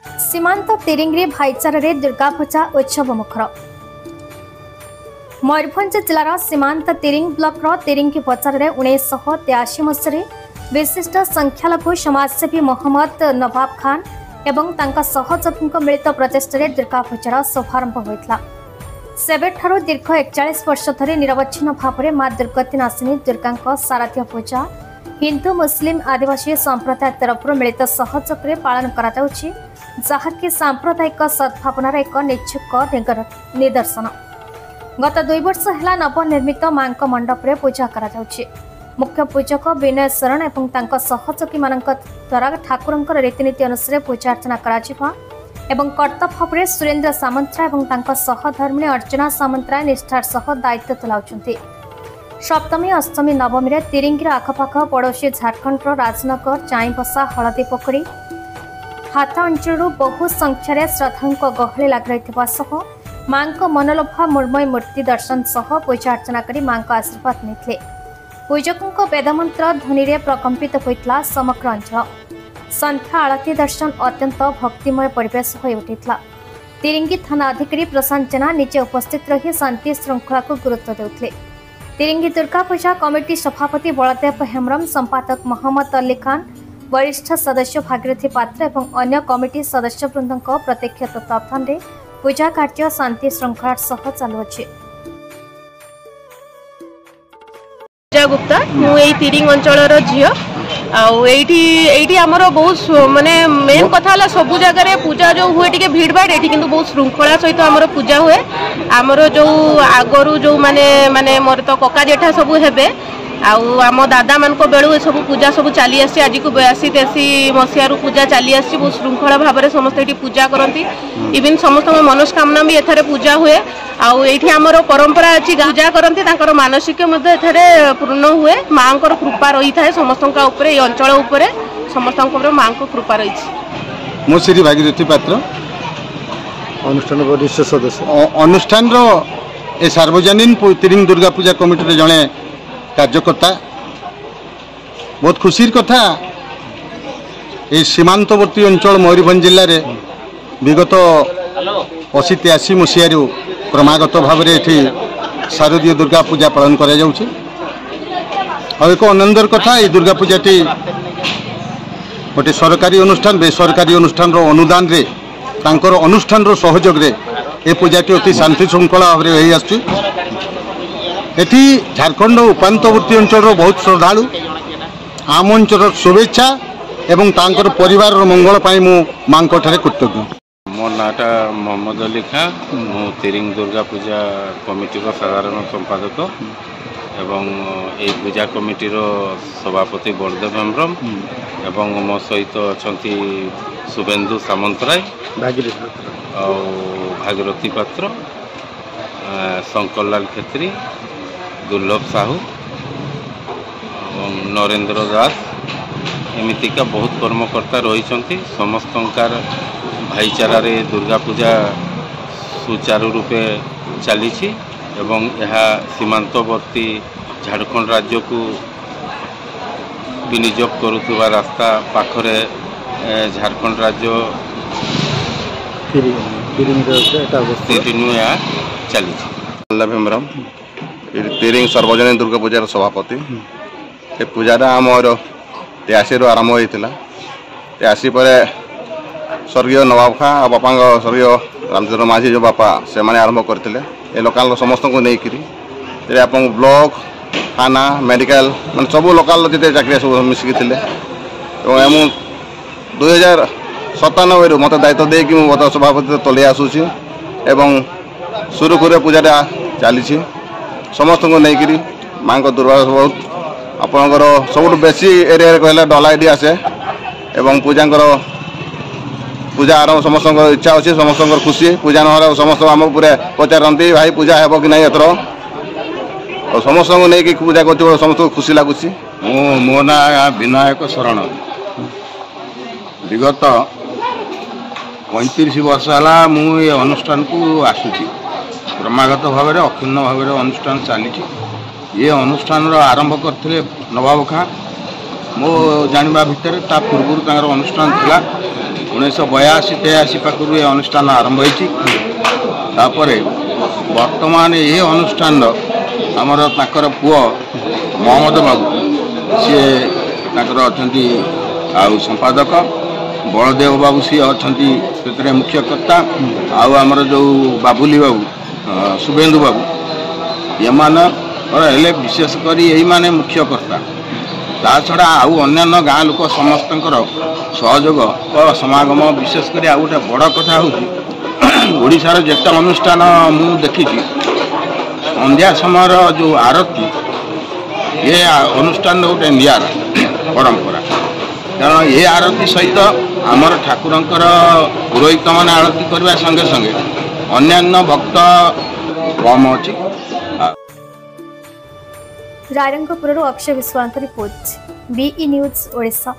सीमांत तिरिंगरी भाईचारे दुर्गा पूजा उत्सव मुखर। मयूरभंज जिलार सीमांत तिरिंग ब्लॉक तिरिंगी बजार में 1983 मसीह विशिष्ट संख्यालघु समाजसेवी मोहम्मद नवाब खान एवं तांका सहयोगी मिलित प्रचेष्टा दुर्गा पूजार शुभारंभ होता। सेबेठारु दीर्घ 41 वर्ष धरी निरवच्छिन्न भाव में मां दुर्गतिनाशिनी दुर्गा शारदीय पूजा हिंदू मुस्लिम आदिवासी संप्रदाय तरफ मिलित सहयोग में पालन करा जाउछि, जहाँकि सांप्रदायिक सद्भावनार एक निच्छुक निदर्शन। गत 2 वर्ष है नवनिर्मित मां मंडप में पूजा करा जाउछि। मुख्य पूजक विनय शरण एवं तांका सहयोगी मानक द्वारा ठाकुरंकर रीतिनीति अनुसार पूजा अर्चना करा एवं कर्तव्य भाव सुरेंद्र सामंतराय एवं तांका सहधर्मिणी अर्चना सामंतराय निष्ठार सह दायित्व तुलाउछन्ति। सप्तमी अष्टमी नवमी रे तिरिंगीर आखपाख पड़ोशी झारखंड राजनगर चाईबसा हलदी पोखरी हाथा अंचल बहु संख्यार श्रद्धालुओं गहली लग रही मां मनलोभा मृण्मयी मूर्ति दर्शन सह पूजा अर्चना कर मां आशीर्वाद नहीं। पूजकों वेदमंत्र ध्वनि रे प्रकंपित होता समग्र अंचल। संध्या आरती दर्शन अत्यंत भक्तिमय परिवेश हो उठा। तिरिंगी थाना अधिकारी प्रशांत जेना निजे उपस्थित रही शांति श्रृंखला को गुरुत्व देउथिले। तिरिंगी दुर्गा पूजा कमिटी सभापति बलदेव हेम्ब्रम, संपादक मोहम्मद अली खान, वरिष्ठ सदस्य भागीरथी पात्र एवं अन्य कमिटी सदस्य वृंद प्रत्यक्ष तत्वावधान में पूजा कार्य शांति श्रृंखला सह चलुअछि। पूजा गुप्ता मुई तिरिंग अंचल झील आईटी आमर बहुत माने मेन कथा सबू जगह पूजा जो हुए टी भीड़ भाड़ ये किंतु बहुत श्रृंखला सहित आमर पूजा हुए। आमर जो आगरू जो माने माने मोर तो कका जेठा सबू हेबे आम दादा मान बेलू सब पूजा सब चली आसी आज को 82-83 मसीह पूजा चली आसी बहुत श्रृंखला भाव में समस्त ये पूजा करती। इवन समस्त मनस्कामना भी एथारे पूजा हुए। आईटी आमर परंपरा अच्छी पूजा करती मानसिक पूर्ण हुए। माँ कृपा रही है समस्त अंचल समस्त माँ को कृपा रही। मो श्री भागीरथी पात्र अनुष्ठान वरिष्ठ सदस्य अनुष्ठान सार्वजनीन तिरिंग दुर्गा पूजा कमिटी जड़े कार्यकर्ता। बहुत खुशी कथा ये सीमांतवर्ती अंचल मयूरभंज जिले में विगत 80-83 मसीह क्रमागत भाव में शारदीय दुर्गा पूजा पालन करा जाउछि। एक आनंदर कथा ये दुर्गा पूजाटी गोटे सरकारी अनुष्ठान बेसरकारी अनुष्ठान अनुदान रे तांकर अनुष्ठान सहयोग रे ए पूजाटी अति शांति श्रृंखला भाव में आसुछि। एटी झारखंड उपांतवर्ती अंचल बहुत श्रद्धालु आम अंचल शुभेच्छा एवं तांकर परिवार मंगल पाई मु मां ठारे कृतज्ञ। मो नाटा मोहम्मद अली खान मु तिरिंग दुर्गा पूजा कमिटी साधारण संपादक एवं ए पूजा कमिटी सभापति बलदेव हेम्ब्रम एवं मो सहित अछंती शुभेन्दु सामंतराय भागीरथी पात्र शंकरलाल खेत्री दुर्लभ साहू नरेंद्र दास एमतीका बहुत कर्मकर्ता रही। समस्त भाईचारा रे दुर्गा पूजा सुचारू रूपे चली एवं यह सीमांतवर्ती झारखंड राज्य को विनियोग करुवा रास्ता पाखरे झारखंड राज्य तिरिनुया चली। हेम्ब्रम तिरिंग सार्वजनिक दुर्गा पूजार सभापति। ये पूजाटा आमर 83 आरंभ होता। 83 पर स्वर्गीय नवाब खां और बापा स्वर्गीय रामचंद्र माझी जो बापा से मैंने आरंभ करते ये लोकाल समस्त को लेकर आप ब्लॉक थाना मेडिकल मैं सब लोकाल जिते चाकरी सब मिसिकी थे। 2097 मत दायित्व देकी मत सभापति तले आसूसी एवं सुरुखुरे पूजाटा चली समस्त को लेकर माँ को दुर्भाग्य बहुत आपणकर सब बेसी एरिया कहला डलाइडी आसे एवं पूजा आरंभ समस्त इच्छा अच्छी समस्त खुशी पूजा ना समस्त आम पूरे पचारती भाई पूजा हे कि नहीं एथर और समस्त को लेकिन पूजा कर समस्त खुशी लगुच। मो ना विनायक शरण विगत 35 वर्ष है मुझे अनुष्ठान को आसूची क्रमागत भाव में अक्षुण्ण भाव में अनुष्ठान चली। ये अनुष्ठान आरंभ करते नवाब खां मो जानवा भितर ता पूर्व अनुष्ठान थिला 1982-83 पाखु ये अनुष्ठान आरंभ होती वर्तमान ये अनुष्ठान आमर ताकर पुओ मोहम्मद बाबू सी अच्छा संपादक बलदेव बाबू सी अच्छा मुख्यकर्ता आमर जो बाबुली बाबू शुभेन्दु बाबू ये विशेषकर यही माने मुख्यकर्ता ता छड़ा आउ अन्य गाँ लोक समस्त सहयोग और समागम विशेषकर आ गए बड़ कथा होशार जेते अनुष्ठान मु देखी संध्या समय जो आरती ये अनुष्ठान गोटे नियारा परंपरा कारण ये आरती सहित आमर ठाकुरंकर पुरोहित मान आरती करने संगे संगे अन्यान्य भक्त कम अच्छी। रायरंगपुर अक्षय विश्वास रिपोर्ट BE न्यूज ओडिशा।